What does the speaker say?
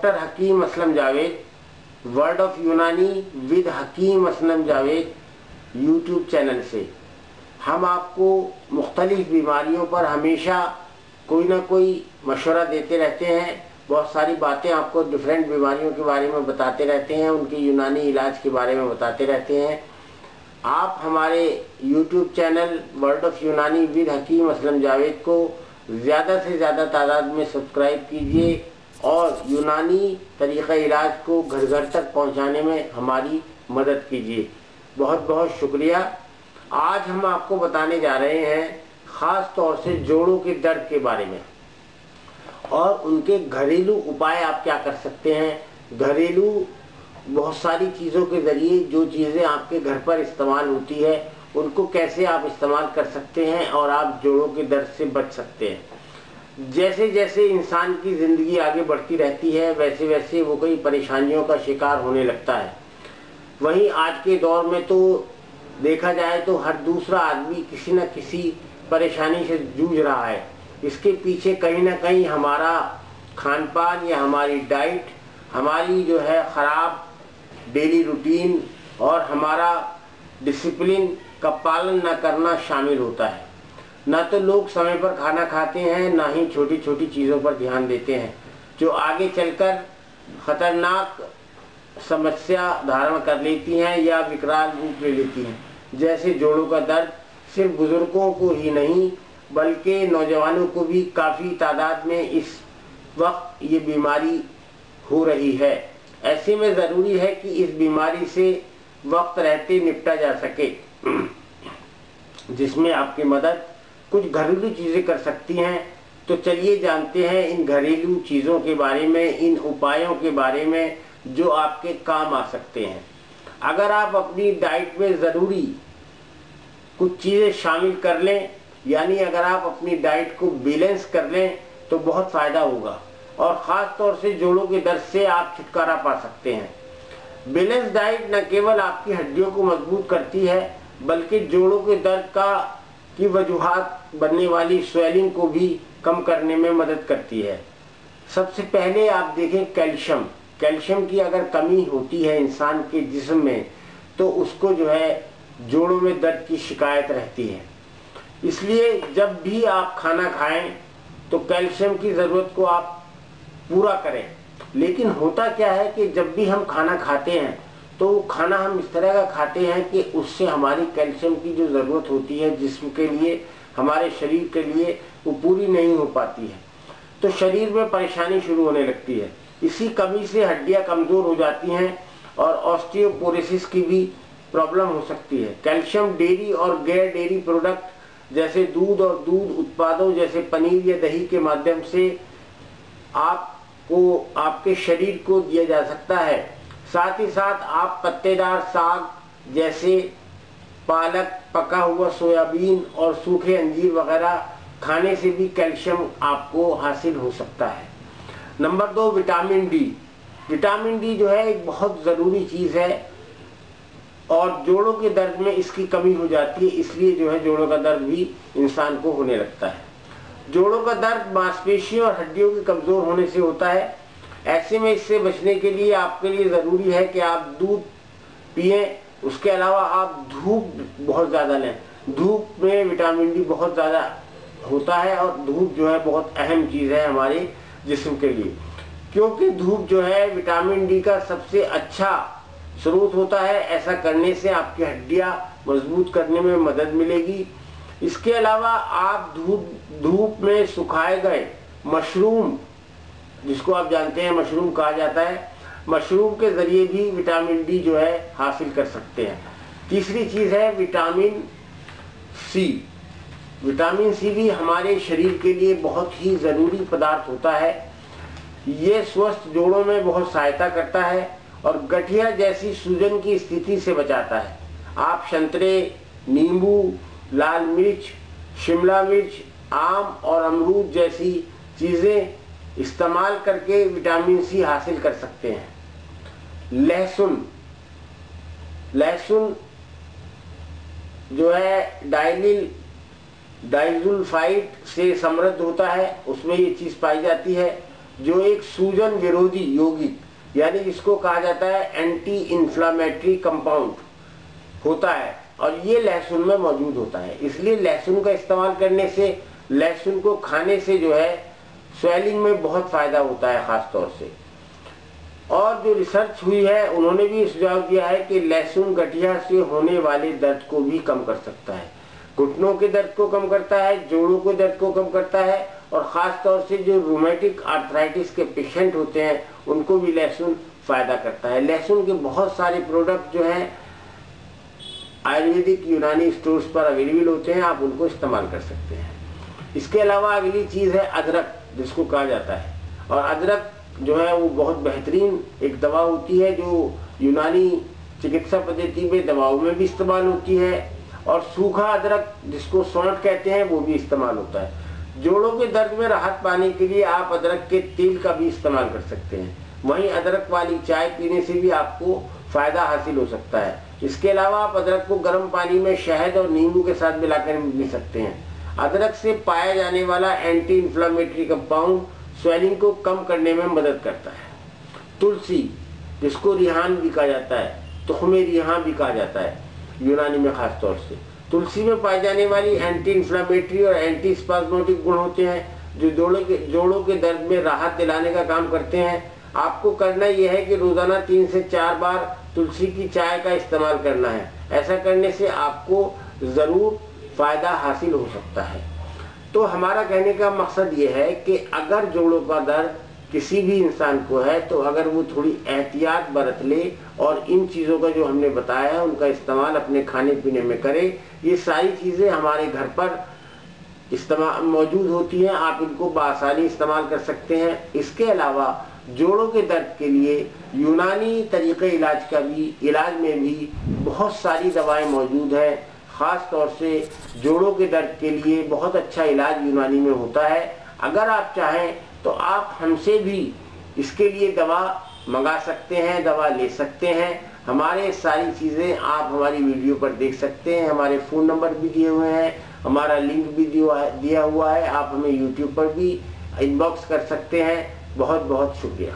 Doctor Hakim Aslam Javed, word of Unani with Hakim Aslam Javed YouTube channel से हम आपको मुख्तलिफ बीमारियों पर हमेशा कोई ना कोई मशवरा देते रहते हैं। बहुत सारी बातें आपको डिफरेंट बीमारियों के बारे में बताते रहते हैं, उनके यूनानी इलाज के बारे में बताते रहते हैं। आप हमारे YouTube channel word of Unani with Hakim Aslam Javed को ज़्यादा से ज़्यादा तादाद में सब्सक्राइब कीजिए और यूनानी तरीक़ा इलाज को घर घर तक पहुंचाने में हमारी मदद कीजिए। बहुत बहुत शुक्रिया। आज हम आपको बताने जा रहे हैं ख़ास तौर से जोड़ों के दर्द के बारे में और उनके घरेलू उपाय आप क्या कर सकते हैं। घरेलू बहुत सारी चीज़ों के ज़रिए जो चीज़ें आपके घर पर इस्तेमाल होती है उनको कैसे आप इस्तेमाल कर सकते हैं और आप जोड़ों के दर्द से बच सकते हैं। जैसे जैसे इंसान की ज़िंदगी आगे बढ़ती रहती है वैसे वैसे वो कई परेशानियों का शिकार होने लगता है। वहीं आज के दौर में तो देखा जाए तो हर दूसरा आदमी किसी न किसी परेशानी से जूझ रहा है। इसके पीछे कहीं ना कहीं हमारा खान पान या हमारी डाइट, हमारी जो है ख़राब डेली रूटीन और हमारा डिसिप्लिन का पालन न करना शामिल होता है। ना तो लोग समय पर खाना खाते हैं, ना ही छोटी छोटी चीज़ों पर ध्यान देते हैं जो आगे चलकर ख़तरनाक समस्या धारण कर लेती हैं या विकराल रूप ले लेती हैं। जैसे जोड़ों का दर्द सिर्फ बुज़ुर्गों को ही नहीं बल्कि नौजवानों को भी काफ़ी तादाद में इस वक्त ये बीमारी हो रही है। ऐसे में ज़रूरी है कि इस बीमारी से वक्त रहते निपटा जा सके, जिसमें आपकी मदद कुछ घरेलू चीज़ें कर सकती हैं। तो चलिए जानते हैं इन घरेलू चीज़ों के बारे में, इन उपायों के बारे में जो आपके काम आ सकते हैं। अगर आप अपनी डाइट में ज़रूरी कुछ चीज़ें शामिल कर लें, यानी अगर आप अपनी डाइट को बैलेंस कर लें तो बहुत फ़ायदा होगा और ख़ास तौर से जोड़ों के दर्द से आप छुटकारा पा सकते हैं। बैलेंस डाइट न केवल आपकी हड्डियों को मजबूत करती है बल्कि जोड़ों के दर्द की वजूहात बनने वाली स्वेलिंग को भी कम करने में मदद करती है। सबसे पहले आप देखें कैल्शियम की अगर कमी होती है इंसान के जिस्म में तो उसको जो है जोड़ों में दर्द की शिकायत रहती है। इसलिए जब भी आप खाना खाएं तो कैल्शियम की ज़रूरत को आप पूरा करें। लेकिन होता क्या है कि जब भी हम खाना खाते हैं तो खाना हम इस तरह का खाते हैं कि उससे हमारी कैल्शियम की जो ज़रूरत होती है जिस्म के लिए, हमारे शरीर के लिए, वो पूरी नहीं हो पाती है। तो शरीर में परेशानी शुरू होने लगती है। इसी कमी से हड्डियां कमज़ोर हो जाती हैं और ऑस्टियोपोरोसिस की भी प्रॉब्लम हो सकती है। कैल्शियम डेयरी और गैर डेयरी प्रोडक्ट जैसे दूध और दूध उत्पादों जैसे पनीर या दही के माध्यम से आपको आपके शरीर को दिया जा सकता है। साथ ही साथ आप पत्तेदार साग जैसे पालक, पका हुआ सोयाबीन और सूखे अंजीर वगैरह खाने से भी कैल्शियम आपको हासिल हो सकता है। Number 2, vitamin D. Vitamin D जो है एक बहुत ज़रूरी चीज़ है और जोड़ों के दर्द में इसकी कमी हो जाती है, इसलिए जो है जोड़ों का दर्द भी इंसान को होने लगता है। जोड़ों का दर्द मांसपेशियों और हड्डियों के कमज़ोर होने से होता है। ऐसे में इससे बचने के लिए आपके लिए ज़रूरी है कि आप दूध पिएं। उसके अलावा आप धूप बहुत ज़्यादा लें। धूप में विटामिन डी बहुत ज़्यादा होता है और धूप जो है बहुत अहम चीज़ है हमारे जिस्म के लिए, क्योंकि धूप जो है विटामिन डी का सबसे अच्छा स्रोत होता है। ऐसा करने से आपकी हड्डियां मजबूत करने में मदद मिलेगी। इसके अलावा आप धूप में सुखाए गए मशरूम, जिसको आप जानते हैं मशरूम कहा जाता है, मशरूम के ज़रिए भी विटामिन डी जो है हासिल कर सकते हैं। तीसरी चीज़ है विटामिन सी। विटामिन सी भी हमारे शरीर के लिए बहुत ही ज़रूरी पदार्थ होता है। ये स्वस्थ जोड़ों में बहुत सहायता करता है और गठिया जैसी सूजन की स्थिति से बचाता है। आप संतरे, नींबू, लाल मिर्च, शिमला मिर्च, आम और अमरूद जैसी चीज़ें इस्तेमाल करके विटामिन सी हासिल कर सकते हैं। लहसुन जो है डाइसल्फाइड से समृद्ध होता है, उसमें ये चीज़ पाई जाती है। जो एक सूजन विरोधी यौगिक, यानी जिसको कहा जाता है एंटी इन्फ्लामेटरी कंपाउंड होता है, और ये लहसुन में मौजूद होता है। इसलिए लहसुन का इस्तेमाल करने से, लहसुन को खाने से जो है स्वेलिंग में बहुत फायदा होता है खास तौर से। और जो रिसर्च हुई है उन्होंने भी सुझाव दिया है कि लहसुन गठिया से होने वाले दर्द को भी कम कर सकता है, घुटनों के दर्द को कम करता है, जोड़ों के दर्द को कम करता है, और ख़ास तौर से जो रूमेटिक आर्थराइटिस के पेशेंट होते हैं उनको भी लहसुन फायदा करता है। लहसुन के बहुत सारे प्रोडक्ट जो हैं आयुर्वेदिक यूनानी स्टोर्स पर अवेलेबल होते हैं, आप उनको इस्तेमाल कर सकते हैं। इसके अलावा अगली चीज़ है अदरक, जिसको कहा जाता है, और अदरक जो है वो बहुत बेहतरीन एक दवा होती है जो यूनानी चिकित्सा पद्धति में दवाओं में भी इस्तेमाल होती है, और सूखा अदरक जिसको सौंठ कहते हैं वो भी इस्तेमाल होता है। जोड़ों के दर्द में राहत पाने के लिए आप अदरक के तेल का भी इस्तेमाल कर सकते हैं। वहीं अदरक वाली चाय पीने से भी आपको फायदा हासिल हो सकता है। इसके अलावा आप अदरक को गर्म पानी में शहद और नींबू के साथ मिलाकर पी सकते हैं। अदरक से पाया जाने वाला एंटी इन्फ्लामेटरी कंपाउंड स्वेलिंग को कम करने में मदद करता है। तुलसी, जिसको रिहान भी कहा जाता है, तुख्मे रिहान भी कहा जाता है यूनानी में खास तौर से, तुलसी में पाए जाने वाली एंटी इन्फ्लामेटरी और एंटी स्पाज्मोटिक गुण होते हैं जो जोड़ों के दर्द में राहत दिलाने का काम करते हैं। आपको करना यह है कि रोजाना 3 से 4 बार तुलसी की चाय का इस्तेमाल करना है। ऐसा करने से आपको जरूर फायदा हासिल हो सकता है। तो हमारा कहने का मकसद ये है कि अगर जोड़ों का दर्द किसी भी इंसान को है तो अगर वो थोड़ी एहतियात बरत ले और इन चीज़ों का जो हमने बताया है उनका इस्तेमाल अपने खाने पीने में करे। ये सारी चीज़ें हमारे घर पर इस्तेमाल मौजूद होती हैं, आप इनको बआसानी इस्तेमाल कर सकते हैं। इसके अलावा जोड़ों के दर्द के लिए यूनानी तरीक़े इलाज में भी बहुत सारी दवाएं मौजूद हैं। ख़ास तौर से जोड़ों के दर्द के लिए बहुत अच्छा इलाज यूनानी में होता है। अगर आप चाहें तो आप हमसे भी इसके लिए दवा मंगा सकते हैं, दवा ले सकते हैं। हमारे सारी चीज़ें आप हमारी वीडियो पर देख सकते हैं। हमारे फ़ोन नंबर भी दिए हुए हैं, हमारा लिंक भी दिया हुआ है। आप हमें यूट्यूब पर भी इनबॉक्स कर सकते हैं। बहुत बहुत शुक्रिया।